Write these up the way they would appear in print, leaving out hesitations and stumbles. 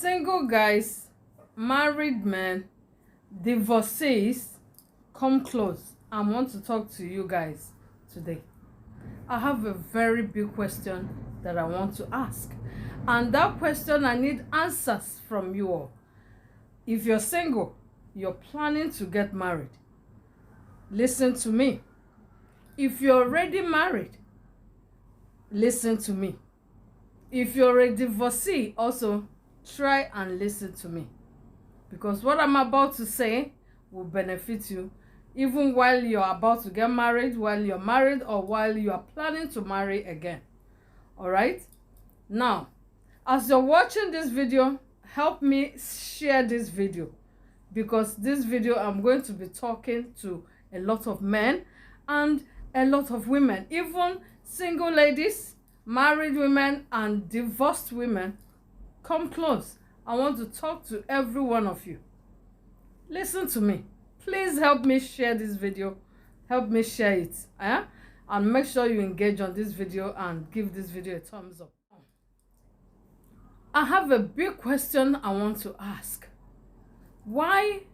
Single guys, married men, divorcees, come close. I want to talk to you guys today. I have a very big question that I want to ask. And that question, I need answers from you all. If you're single, you're planning to get married, listen to me. If you're already married, listen to me. If you're a divorcee, also try and listen to me, because what I'm about to say will benefit you even while you're about to get married, while you're married, or while you are planning to marry again. All right? Now, as you're watching this video, help me share this video, because this video I'm going to be talking to a lot of men and a lot of women, even single ladies, married women, and divorced women. Come close. I want to talk to every one of you. Listen to me. Please help me share this video. Help me share it. And make sure you engage on this video and give this video a thumbs up. I have a big question I want to ask. Why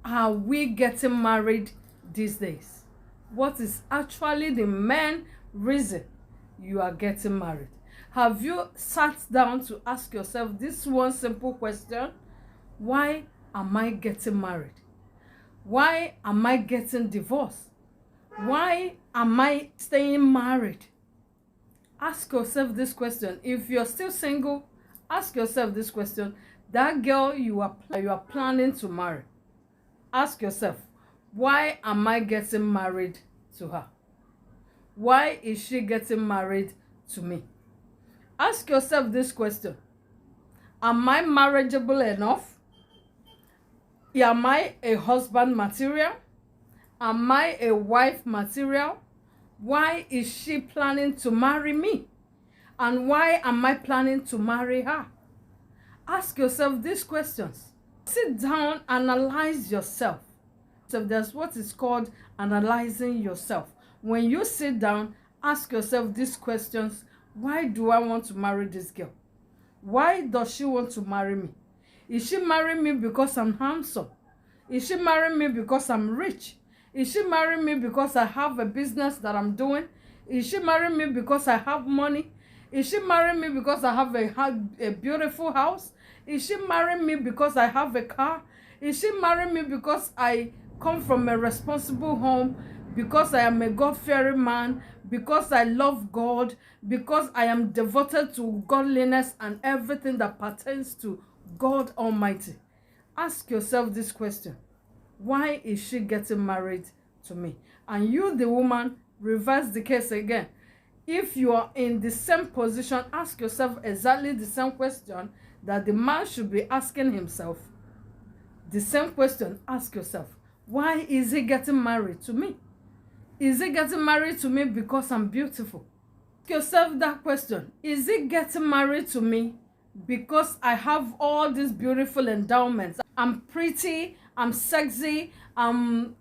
are we getting married these days? What is actually the main reason you are getting married? Have you sat down to ask yourself this one simple question? Why am I getting married? Why am I getting divorced? Why am I staying married? Ask yourself this question. If you're still single, ask yourself this question. That girl you are planning to marry, ask yourself, why am I getting married to her? Why is she getting married to me? Ask yourself this question. Am I marriageable enough? Am I a husband material? Am I a wife material? Why is she planning to marry me? And why am I planning to marry her? Ask yourself these questions. Sit down, analyze yourself. So there's what is called analyzing yourself. When you sit down, ask yourself these questions. Why do I want to marry this girl? Why does she want to marry me? Is she marrying me because I'm handsome? Is she marrying me because I'm rich? Is she marrying me because I have a business that I'm doing? Is she marrying me because I have money? Is she marrying me because I have a beautiful house? Is she marrying me because I have a car? Is she marrying me because I come from a responsible home? Because I am a God-fearing man? Because I love God? Because I am devoted to godliness and everything that pertains to God Almighty? Ask yourself this question. Why is she getting married to me? And you, the woman, reverse the case again. If you are in the same position, ask yourself exactly the same question that the man should be asking himself. The same question, ask yourself. Why is he getting married to me? Is he getting married to me because I'm beautiful? Ask yourself that question. Is he getting married to me because I have all these beautiful endowments? I'm pretty, I'm sexy, I'm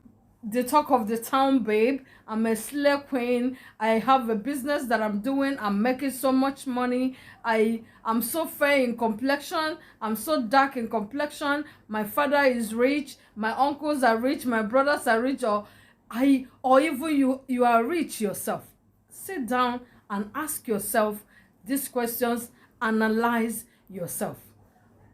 the talk of the town babe, I'm a slay queen, I have a business that I'm doing, I'm making so much money, I'm so fair in complexion, I'm so dark in complexion, my father is rich, my uncles are rich, my brothers are rich, or even you are rich yourself. Sit down and ask yourself these questions. Analyze yourself.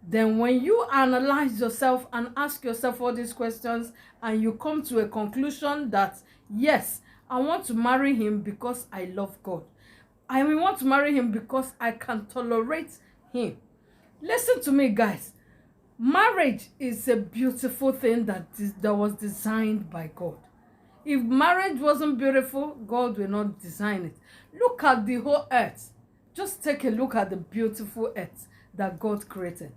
Then when you analyze yourself and ask yourself all these questions, and you come to a conclusion that yes, I want to marry him because I love God, I want to marry him because I can tolerate him. Listen to me, guys. Marriage is a beautiful thing that was designed by God. If marriage wasn't beautiful, God will not design it. Look at the whole earth. Just take a look at the beautiful earth that God created.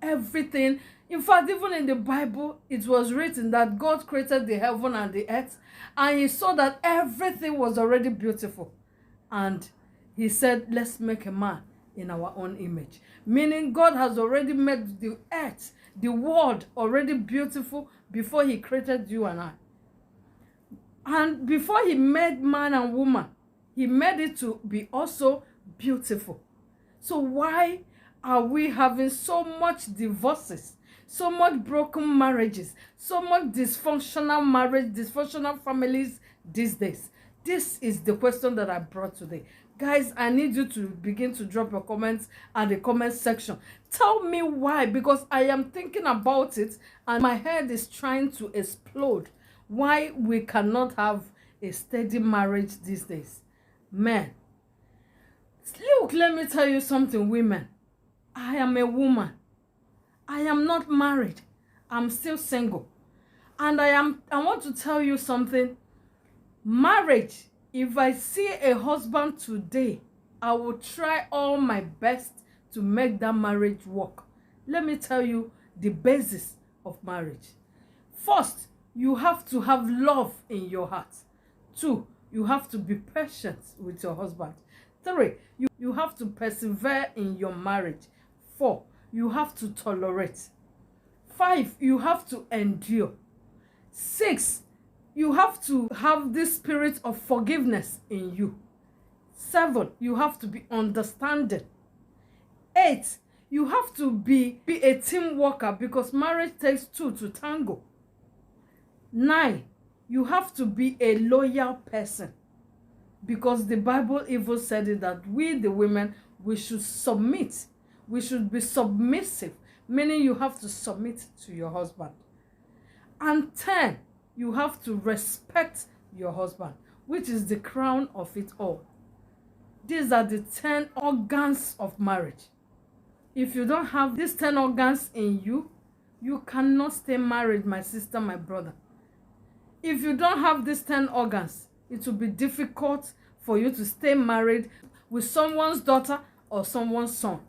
Everything. In fact, even in the Bible, it was written that God created the heaven and the earth, and he saw that everything was already beautiful. And he said, let's make a man in our own image. Meaning God has already made the earth, the world, already beautiful before he created you and I. And before he made man and woman, he made it to be also beautiful. So why are we having so much divorces, so much broken marriages, so much dysfunctional marriage, dysfunctional families these days? This is the question that I brought today. Guys, I need you to begin to drop your comments at the comment section. Tell me why, because I am thinking about it and my head is trying to explode. Why we cannot have a steady marriage these days. Man, look, let me tell you something, women. I am a woman. I am not married. I'm still single. And I want to tell you something. Marriage, if I see a husband today, I will try all my best to make that marriage work. Let me tell you the basis of marriage. First, you have to have love in your heart. 2, you have to be patient with your husband. 3, you have to persevere in your marriage. 4, you have to tolerate. 5, you have to endure. 6, you have to have this spirit of forgiveness in you. 7, you have to be understanding. 8, you have to be a team worker, because marriage takes 2 to tango. 9, you have to be a loyal person, because the Bible even said it that we, the women, we should submit. We should be submissive, meaning you have to submit to your husband. And 10, you have to respect your husband, which is the crown of it all. These are the 10 organs of marriage. If you don't have these 10 organs in you, you cannot stay married, my sister, my brother. If you don't have these 10 organs, it will be difficult for you to stay married with someone's daughter or someone's son.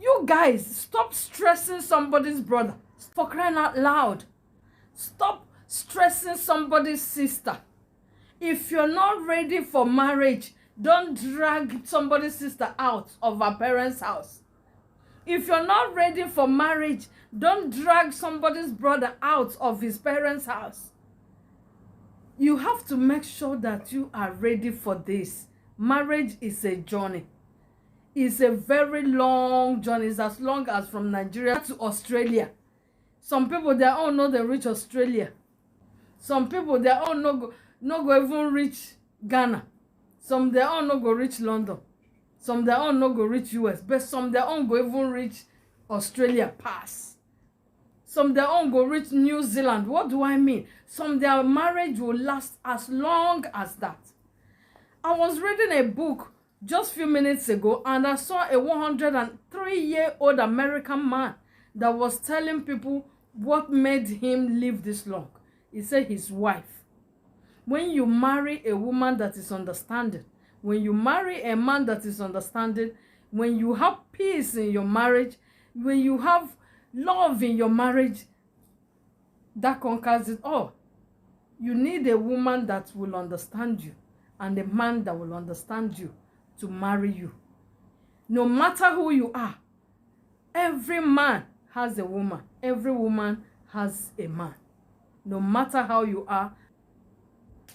You guys, stop stressing somebody's brother. For crying out loud. Stop stressing somebody's sister. If you're not ready for marriage, don't drag somebody's sister out of her parents' house. If you're not ready for marriage, don't drag somebody's brother out of his parents' house. You have to make sure that you are ready for this. Marriage is a journey. It's a very long journey. It's as long as from Nigeria to Australia. Some people, they all know they reach Australia. Some people, they all no go even reach Ghana. Some, they all no go reach London. Some, they all no go reach US. But some, they all go even reach Australia pass. Some, they all go reach New Zealand. What do I mean? Some, their marriage will last as long as that. I was reading a book just a few minutes ago, and I saw a 103-year-old American man that was telling people what made him live this long. He said his wife. When you marry a woman that is understanding, when you marry a man that is understanding, when you have peace in your marriage, when you have love in your marriage, that conquers it all. You need a woman that will understand you and a man that will understand you to marry you. No matter who you are, every man has a woman. Every woman has a man. No matter how you are.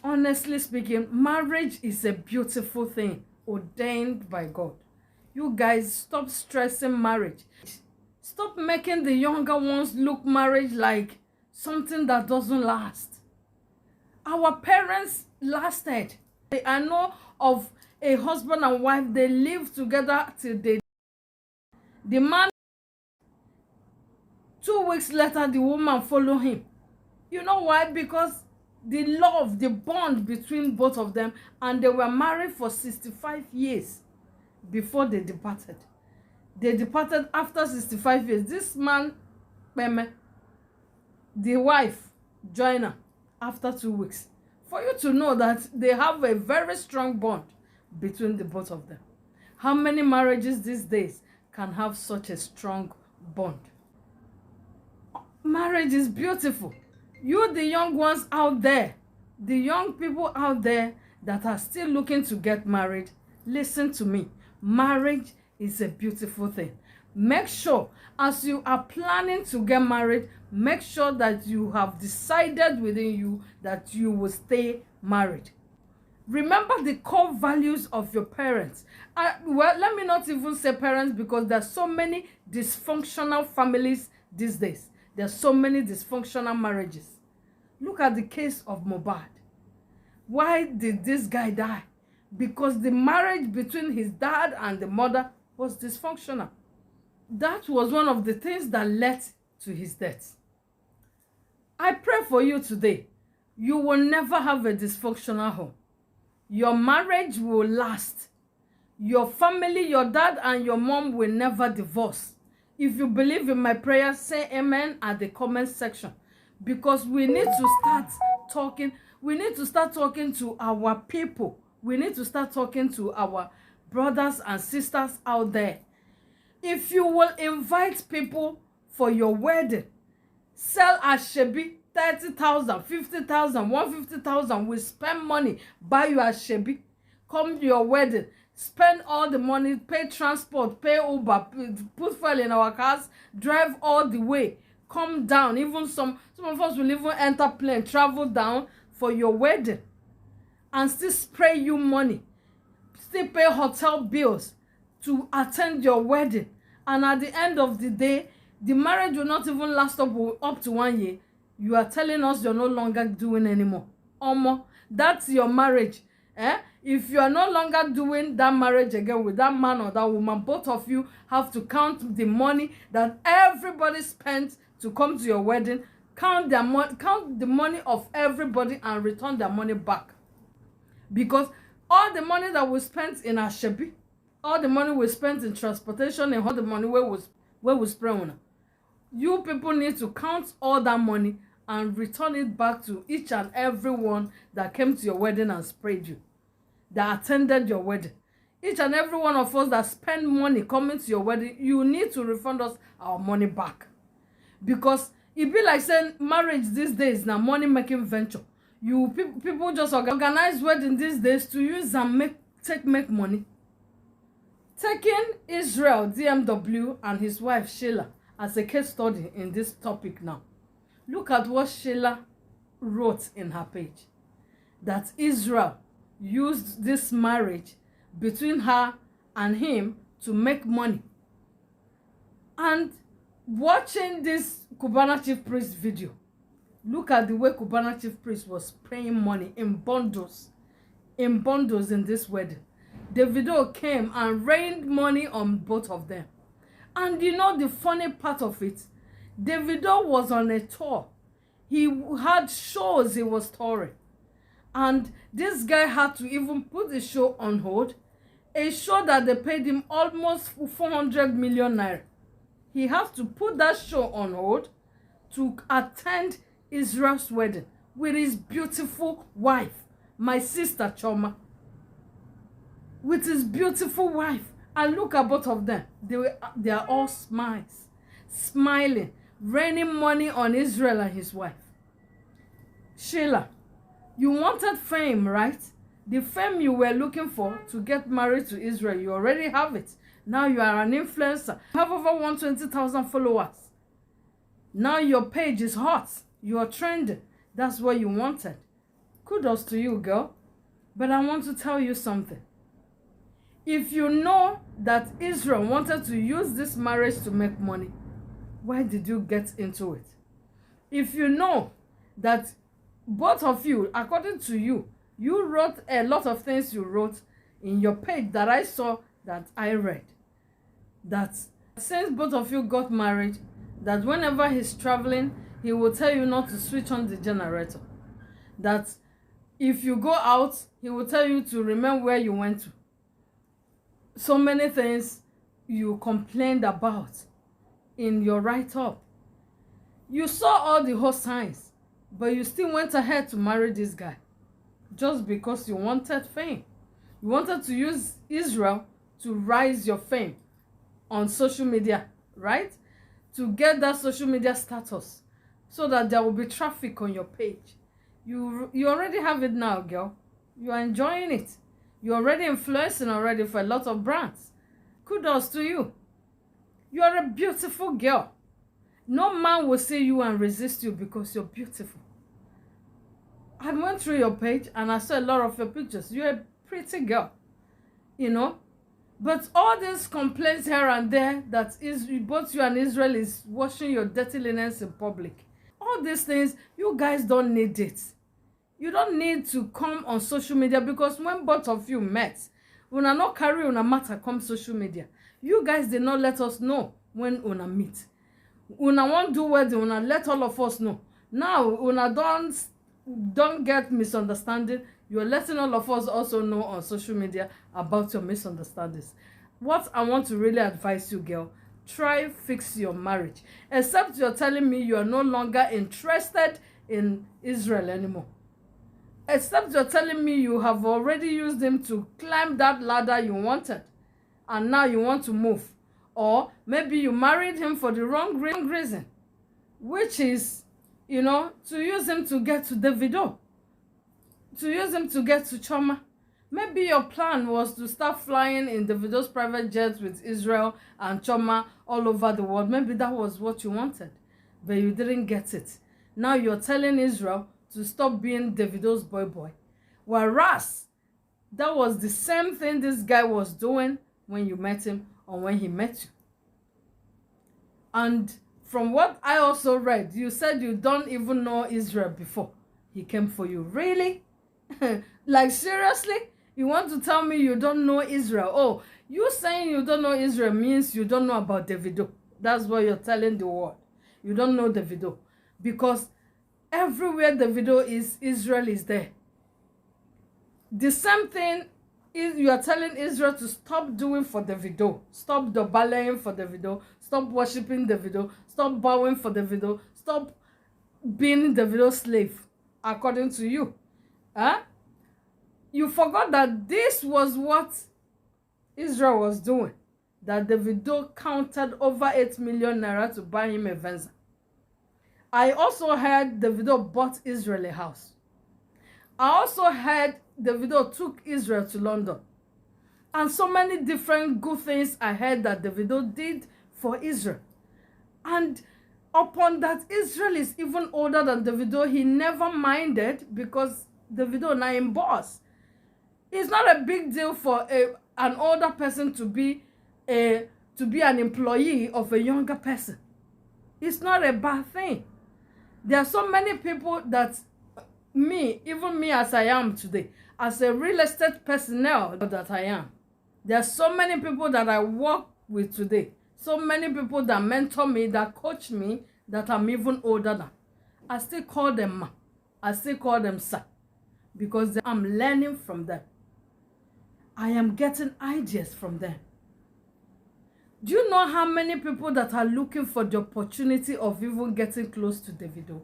Honestly speaking, marriage is a beautiful thing ordained by God. You guys, stop stressing marriage. Stop making the younger ones look marriage like something that doesn't last. Our parents lasted. I know of a husband and wife, they lived together till they. The man, 2 weeks later, the woman followed him. You know why? Because the love, the bond between both of them, and they were married for 65 years before they departed. They departed after 65 years. This man, the wife, joined her after 2 weeks. For you to know that they have a very strong bond between the both of them. How many marriages these days can have such a strong bond? Marriage is beautiful. You, the young ones out there, the young people out there that are still looking to get married, listen to me. Marriage is a beautiful thing. Make sure, as you are planning to get married, make sure that you have decided within you that you will stay married. Remember the core values of your parents. Well, let me not even say parents, because there's so many dysfunctional families these days. There's so many dysfunctional marriages. Look at the case of Mohbad. Why did this guy die? Because the marriage between his dad and the mother was dysfunctional. That was one of the things that led to his death. I pray for you today. You will never have a dysfunctional home. Your marriage will last. Your family, your dad and your mom will never divorce. If you believe in my prayer, say amen at the comment section. Because we need to start talking. We need to start talking to our people. We need to start talking to our brothers and sisters out there. If you will invite people for your wedding, sell ashebi 30,000, 50,000, 150,000. We spend money, buy you ashebi, come to your wedding, spend all the money, pay transport, pay Uber, put fuel in our cars, drive all the way, come down. Even some of us will even enter plane, travel down for your wedding, and still spray you money, still pay hotel bills to attend your wedding. And at the end of the day, the marriage will not even last up to 1 year. You are telling us you're no longer doing anymore. Omo, that's your marriage. If you are no longer doing that marriage again with that man or that woman, both of you have to count the money that everybody spent to come to your wedding. Count the money of everybody and return their money back. Because all the money that we spent in ashebi, all the money we spent in transportation, and all the money where we spray on, you people need to count all that money and return it back to each and every one that came to your wedding and sprayed you, that attended your wedding. Each and every one of us that spend money coming to your wedding, you need to refund us our money back. Because it be like saying marriage these days now money making venture. You people just organize wedding these days to use and make money. Taking Israel, DMW and his wife Sheila as a case study in this topic now. Look at what Sheila wrote in her page. That Israel used this marriage between her and him to make money. And watching this Cubana Chief Priest video, look at the way Cubana Chief Priest was paying money in bundles in this wedding. Davido came and rained money on both of them. And you know the funny part of it? Davido was on a tour. He had shows he was touring. And this guy had to even put the show on hold. A show that they paid him almost 400 million naira. He has to put that show on hold to attend Israel's wedding with his beautiful wife, my sister Choma. With his beautiful wife. And look at both of them. They are all smiling, raining money on Israel and his wife. Sheila, you wanted fame, right? The fame you were looking for to get married to Israel, you already have it. Now you are an influencer. You have over 120,000 followers. Now your page is hot. You are trending. That's what you wanted. Kudos to you, girl. But I want to tell you something. If you know that Israel wanted to use this marriage to make money, why did you get into it? If you know that both of you, according to you, you wrote a lot of things you wrote in your page that I saw, that I read, that since both of you got married, that whenever he's traveling, he will tell you not to switch on the generator. That if you go out, he will tell you to remember where you went to. So many things you complained about in your write-up. You saw all the whole signs, but you still went ahead to marry this guy just because you wanted fame. You wanted to use Israel to rise your fame on social media, right? To get that social media status so that there will be traffic on your page. You already have it now, girl. You are enjoying it. You're already influencing already for a lot of brands. Kudos to you. You are a beautiful girl. No man will see you and resist you because you're beautiful. I went through your page and I saw a lot of your pictures. You're a pretty girl, you know. But all these complaints here and there that is both you and Israel is washing your dirty linens in public. All these things, you guys don't need it. You don't need to come on social media, because when both of you met, una not carry una matter come social media. You guys did not let us know when una meet. Una won't do wedding, una let all of us know. Now una don't get misunderstanding. You're letting all of us also know on social media about your misunderstandings. What I want to really advise you, girl, try fix your marriage. Except you're telling me you are no longer interested in Israel anymore. Except you're telling me you have already used him to climb that ladder you wanted, and now you want to move. Or maybe you married him for the wrong reason, which is, you know, to use him to get to Davido, to use him to get to Choma. Maybe your plan was to start flying in Davido's private jets with Israel and Choma all over the world. Maybe that was what you wanted, but you didn't get it. Now you're telling Israel to stop being Davido's boy. Whereas that was the same thing this guy was doing when you met him or when he met you. And from what I also read, you said you don't even know Israel before he came for you. Really? Like, seriously? You want to tell me you don't know Israel? Oh, you saying you don't know Israel means you don't know about Davido. That's what you're telling the world. You don't know Davido. Because everywhere Davido is, Israel is there. The same thing is you are telling Israel to stop doing for Davido. Stop dobalaying for Davido. Stop worshiping Davido. Stop bowing for Davido. Stop being Davido's slave, according to you. Huh? You forgot that this was what Israel was doing. That Davido counted over 8 million naira to buy him a Venza. I also heard Davido bought Israel a house. I also heard Davido took Israel to London. And so many different good things I heard that Davido did for Israel. And upon that, Israel is even older than Davido. He never minded, because Davido now in boss. It's not a big deal for an older person to be an employee of a younger person. It's not a bad thing. There are so many people that even me as I am today, as a real estate personnel that I am, there are so many people that I work with today, so many people that mentor me, that coach me, that I'm even older than. I still call them ma. I still call them sir, because I'm learning from them. I am getting ideas from them. Do you know how many people that are looking for the opportunity of even getting close to Davido?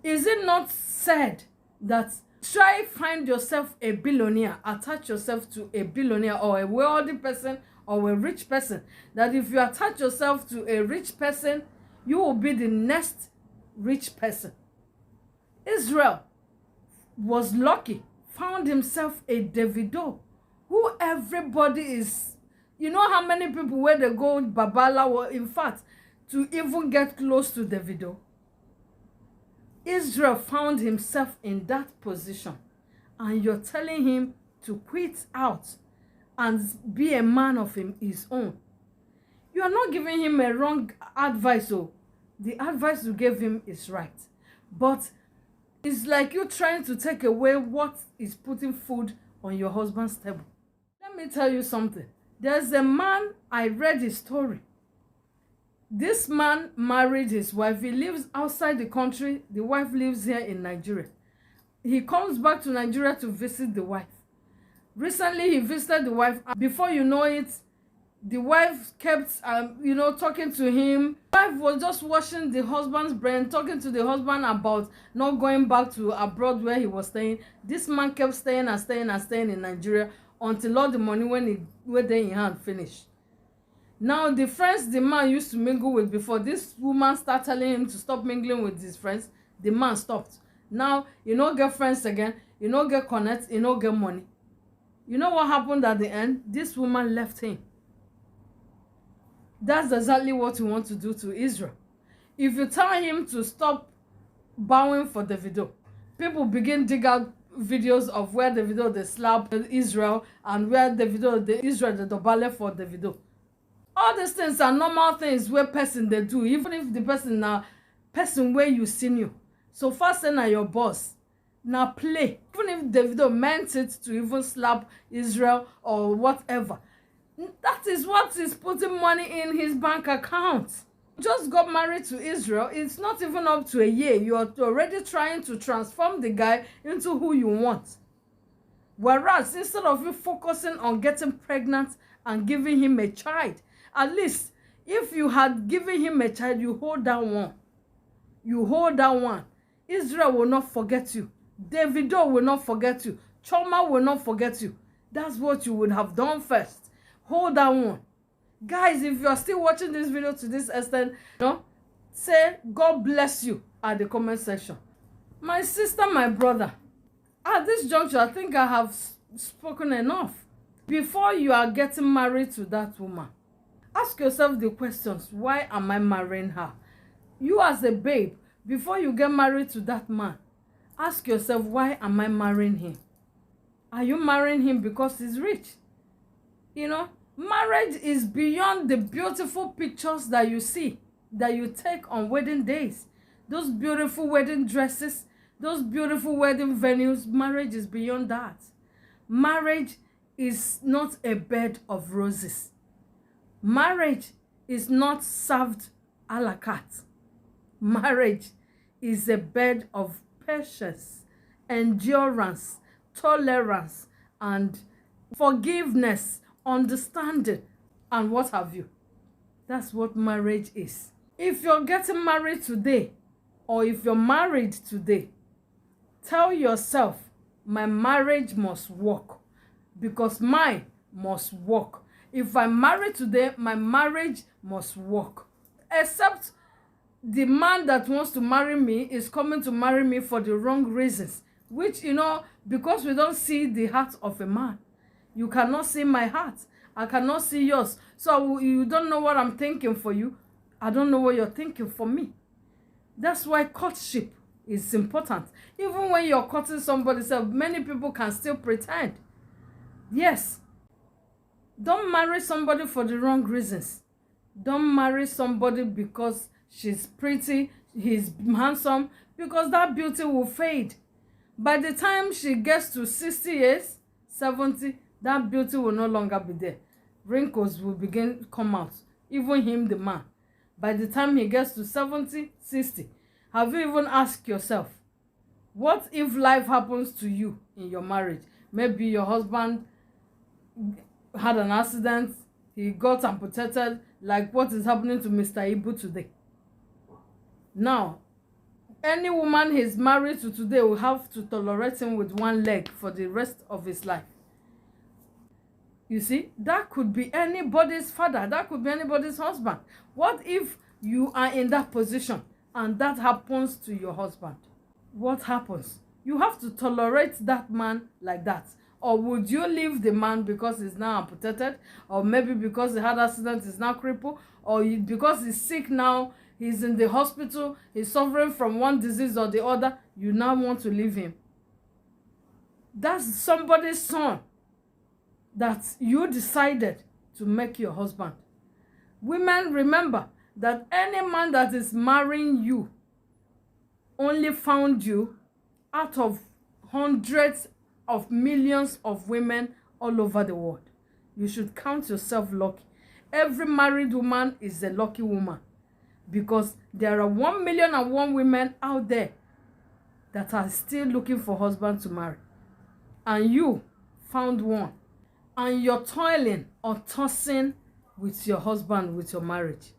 Is it not said that try find yourself a billionaire, attach yourself to a billionaire or a wealthy person or a rich person, that if you attach yourself to a rich person, you will be the next rich person? Israel was lucky, found himself a Davido, who everybody is. You know how many people where they go Babala were, in fact, to even get close to Davido? Israel found himself in that position, and you're telling him to quit out and be a man of his own. You are not giving him a wrong advice. So the advice you gave him is right, but it's like you trying to take away what is putting food on your husband's table. Let me tell you something. There's a man, I read his story. This man married his wife. He lives outside the country. The wife lives here in Nigeria. He comes back to Nigeria to visit the wife. Recently, he visited the wife. Before you know it, the wife kept, talking to him. The wife was just washing the husband's brain, talking to the husband about not going back to abroad where he was staying. This man kept staying in Nigeria until all the money when he were there in hand finished. Now, the friends the man used to mingle with before, this woman started telling him to stop mingling with his friends. The man stopped. Now, you don't get friends again. You don't get connect. You don't get money. You know what happened at the end? This woman left him. That's exactly what you want to do to Israel. If you tell him to stop bowing for Davido, people begin dig out videos of where Davido they slap Israel and where Davido the Israel the dobale for Davido. All these things are normal things where person they do, even if the person now person where you senior. So first thing are your boss. Now play. Even if Davido meant it to even slap Israel or whatever, that is what is putting money in his bank account. Just got married to Israel. It's not even up to a year. You are already trying to transform the guy into who you want. Whereas instead of you focusing on getting pregnant and giving him a child, at least if you had given him a child, you hold that one. You hold that one. Israel will not forget you. Davido will not forget you. Choma will not forget you. That's what you would have done first. Hold that one. Guys, if you are still watching this video to this extent, say God bless you at the comment section. My sister, my brother, at this juncture, I think I have spoken enough. Before you are getting married to that woman, ask yourself the questions. Why am I marrying her? You as a babe, before you get married to that man, ask yourself, why am I marrying him? Are you marrying him because he's rich? Marriage is beyond the beautiful pictures that you see, that you take on wedding days. Those beautiful wedding dresses, those beautiful wedding venues. Marriage is beyond that. Marriage is not a bed of roses. Marriage is not served a la carte. Marriage is a bed of patience, endurance, tolerance, and forgiveness, understanding, and what have you. That's what marriage is. If you're getting married today, or if you're married today, tell yourself, my marriage must work, because mine must work. If I'm married today, my marriage must work. Except the man that wants to marry me is coming to marry me for the wrong reasons, which, because we don't see the heart of a man. You cannot see my heart. I cannot see yours. So you don't know what I'm thinking for you. I don't know what you're thinking for me. That's why courtship is important. Even when you're courting somebody, so many people can still pretend. Yes. Don't marry somebody for the wrong reasons. Don't marry somebody because she's pretty, he's handsome, because that beauty will fade. By the time she gets to 60 years, 70, that beauty will no longer be there. Wrinkles will begin to come out. Even him, the man. By the time he gets to 70, 60, have you even asked yourself, what if life happens to you in your marriage? Maybe your husband had an accident, he got amputated, like what is happening to Mr. Ibu today. Now, any woman he's married to today will have to tolerate him with one leg for the rest of his life. You see, that could be anybody's father. That could be anybody's husband. What if you are in that position and that happens to your husband? What happens? You have to tolerate that man like that. Or would you leave the man because he's now amputated? Or maybe because he had an accident, he's now crippled? Or because he's sick now, he's in the hospital, he's suffering from one disease or the other, you now want to leave him? That's somebody's son that you decided to make your husband. Women, remember that any man that is marrying you only found you out of hundreds of millions of women all over the world. You should count yourself lucky. Every married woman is a lucky woman, because there are 1,000,001 women out there that are still looking for husbands to marry, and you found one. And you're toiling or tossing with your husband, with your marriage.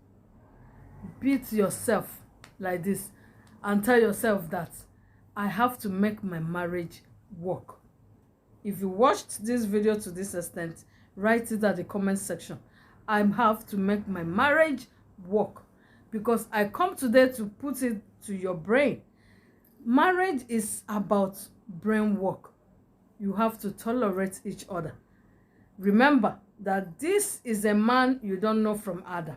Beat yourself like this and tell yourself that I have to make my marriage work. If you watched this video to this extent, write it at the comment section. I have to make my marriage work, because I come today to put it to your brain. Marriage is about brain work. You have to tolerate each other. Remember that this is a man you don't know from Adam.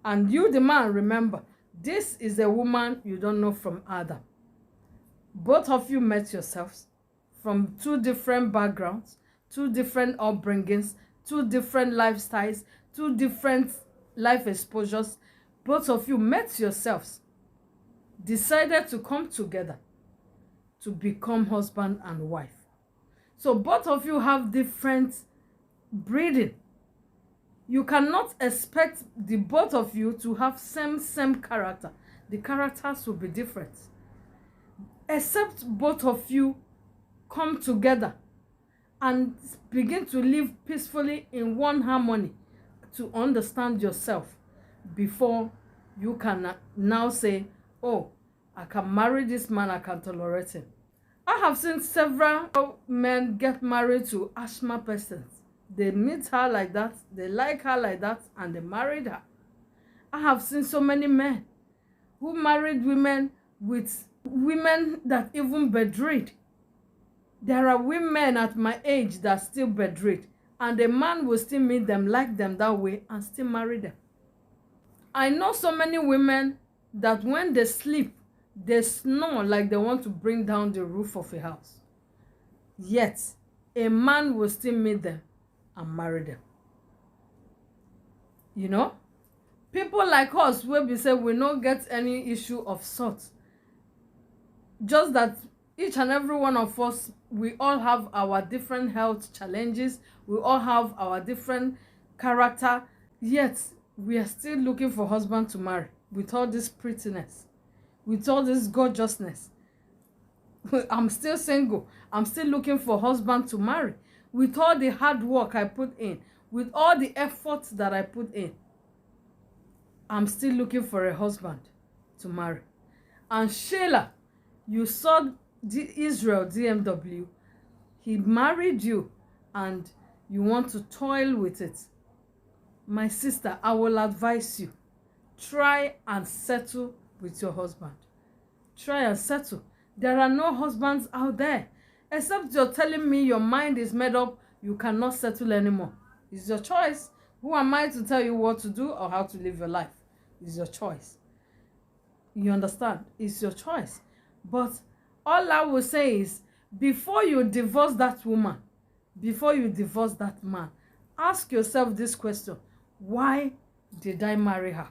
And you, the man, remember, this is a woman you don't know from Adam. Both of you met yourselves from two different backgrounds, two different upbringings, two different lifestyles, two different life exposures. Both of you met yourselves, decided to come together to become husband and wife. So both of you have different breeding. You cannot expect the both of you to have same character. The characters will be different. Except both of you come together and begin to live peacefully in one harmony to understand yourself before you can now say, oh, I can marry this man, I can tolerate him. I have seen several men get married to asthma patients. They meet her like that, they like her like that, and they married her. I have seen so many men who married women with women that even bedridden. There are women at my age that still bedridden, and a man will still meet them, like them that way, and still marry them. I know so many women that when they sleep, they snore like they want to bring down the roof of a house. Yet, a man will still meet them and marry them. You know? People like us, where we say we don't get any issue of sort. Just that each and every one of us, we all have our different health challenges. We all have our different character. Yet, we are still looking for husband to marry with all this prettiness, with all this gorgeousness. I'm still single. I'm still looking for husband to marry. With all the hard work I put in, with all the effort that I put in, I'm still looking for a husband to marry. And Sheila, you saw Israel DMW. He married you and you want to toil with it. My sister, I will advise you. Try and settle with your husband. Try and settle. There are no husbands out there. Except you're telling me your mind is made up, you cannot settle anymore. It's your choice. Who am I to tell you what to do or how to live your life? It's your choice. You understand? It's your choice. But all I will say is, before you divorce that woman, before you divorce that man, ask yourself this question. Why did I marry her?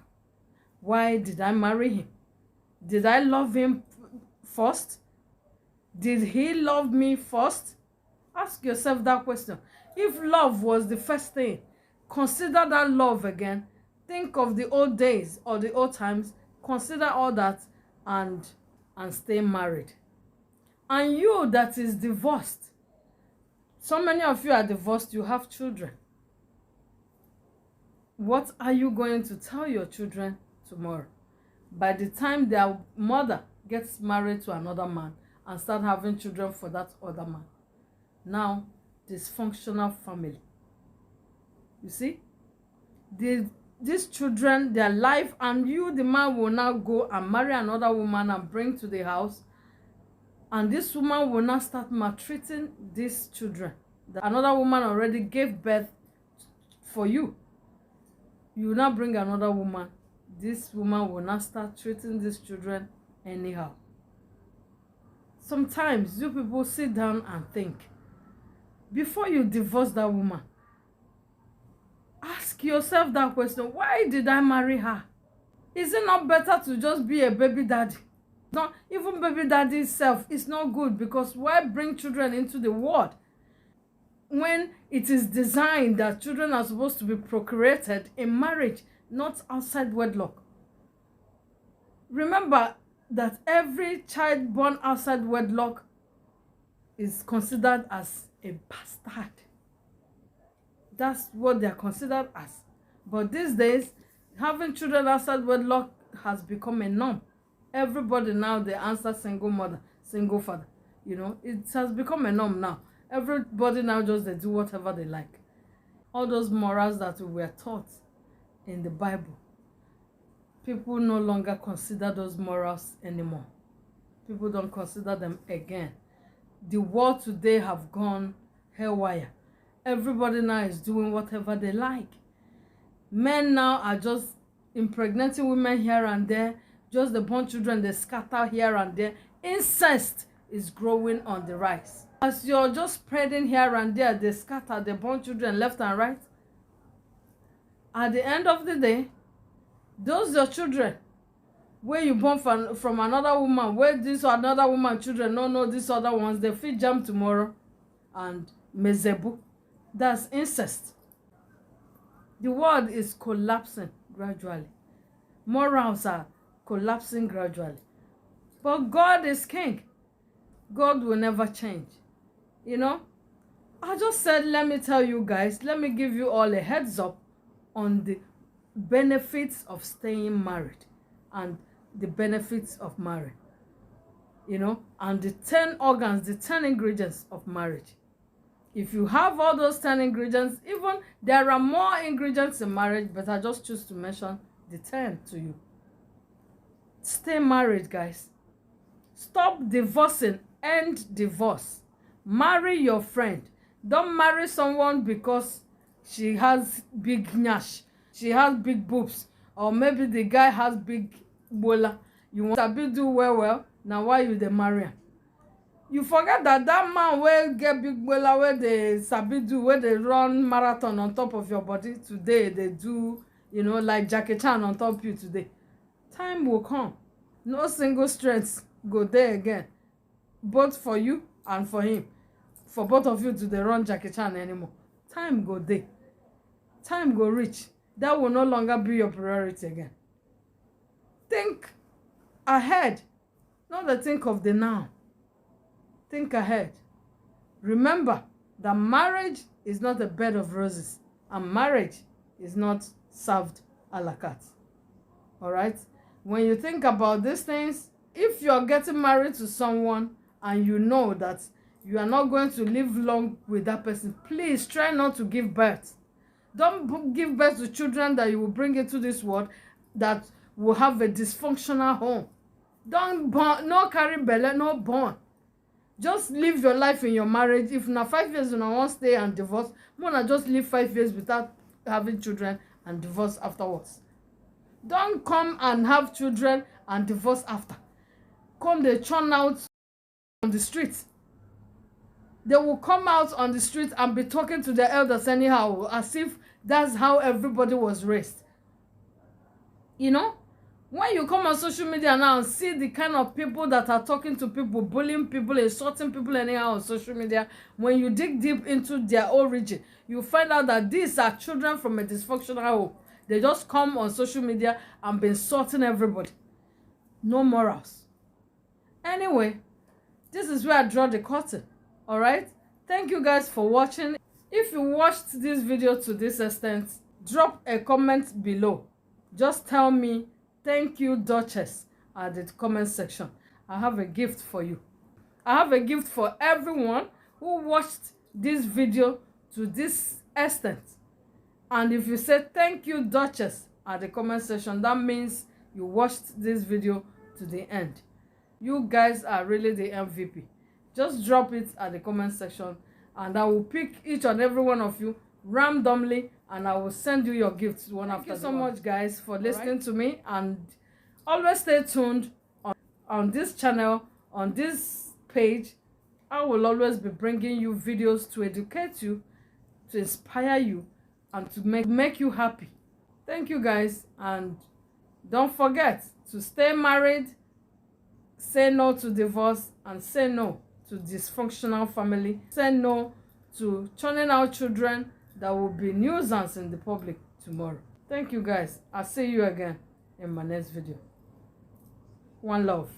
Why did I marry him? Did I love him first? Did he love me first? Ask yourself that question. If love was the first thing, consider that love again. Think of the old days or the old times. Consider all that and stay married. And you that is divorced, so many of you are divorced, you have children. What are you going to tell your children tomorrow? By the time their mother gets married to another man and start having children for that other man. Now, dysfunctional family. You see? These children, their life, and you, the man, will now go and marry another woman and bring to the house. And this woman will now start maltreating these children. Another woman already gave birth for you. You will now bring another woman. This woman will now start treating these children anyhow. Sometimes you people sit down and think. Before you divorce that woman, ask yourself that question. Why did I marry her? Is it not better to just be a baby daddy? No, even baby daddy itself is not good, because why bring children into the world when it is designed that children are supposed to be procreated in marriage, not outside wedlock? Remember that every child born outside wedlock is considered as a bastard. That's what they are considered as. But these days, having children outside wedlock has become a norm. Everybody now, they answer single mother, single father. You know, it has become a norm now. Everybody now just they do whatever they like. All those morals that we were taught in the Bible, people no longer consider those morals anymore. People don't consider them again. The world today have gone haywire. Everybody now is doing whatever they like. Men now are just impregnating women here and there. Just the born children, they scatter here and there. Incest is growing on the rise. As you're just spreading here and there, they scatter, they born children left and right. At the end of the day, those your children where you born from another woman, where this or another woman children no know these other ones, they fit jam tomorrow and mezebu. That's incest. The world is collapsing gradually. Morals are collapsing gradually. But God is king. God will never change. You know, I just said, let me tell you guys, let me give you all a heads up on the benefits of staying married and the benefits of marriage. You know, and the 10 organs, the 10 ingredients of marriage. If you have all those 10 ingredients, even there are more ingredients in marriage, but I just choose to mention the 10 to you. Stay married, guys. Stop divorcing. End divorce. Marry your friend. Don't marry someone because she has big nyash, she has big boobs, or maybe the guy has big bola. You want to do well, now why you dey marry him? You forget that man will get big bola where they sabi do, where they run marathon on top of your body today, they do, you know, like Jackie Chan on top of you today. Time will come. No single strength go there again, both for you and for him. For both of you to dey run Jackie Chan anymore. Time go there. Time go reach. That will no longer be your priority again. Think ahead. Not to think of the now. Think ahead. Remember that marriage is not a bed of roses. And marriage is not served a la carte. Alright? When you think about these things, if you're getting married to someone and you know that you are not going to live long with that person, please try not to give birth. Don't give birth to children that you will bring into this world that will have a dysfunctional home. Don't born, no carry belly, no born. Just live your life in your marriage. If na 5 years you want to stay and divorce, wanna just live 5 years without having children and divorce afterwards. Don't come and have children and divorce after. Come they churn out on the streets. They will come out on the street and be talking to their elders anyhow, as if that's how everybody was raised. You know, when you come on social media now and see the kind of people that are talking to people, bullying people, insulting people anyhow on social media, when you dig deep into their origin, you find out that these are children from a dysfunctional home. They just come on social media and be insulting everybody. No morals. Anyway, this is where I draw the curtain. All right, thank you guys for watching. If you watched this video to this extent, drop a comment below. Just tell me thank you, Duchess, at the comment section. I have a gift for you. I have a gift for everyone who watched this video to this extent. And if you say thank you, Duchess, at the comment section, that means you watched this video to the end. You guys are really the MVP. Just drop it at the comment section and I will pick each and every one of you randomly and I will send you your gifts one after the other. Thank you so much, guys, for listening to me, and always stay tuned on this channel, on this page. I will always be bringing you videos to educate you, to inspire you, and to make you happy. Thank you, guys, and don't forget to stay married, say no to divorce, and say no to dysfunctional family. Say no to churning out children that will be nuisance in the public tomorrow. Thank you, guys. I'll see you again in my next video. One love.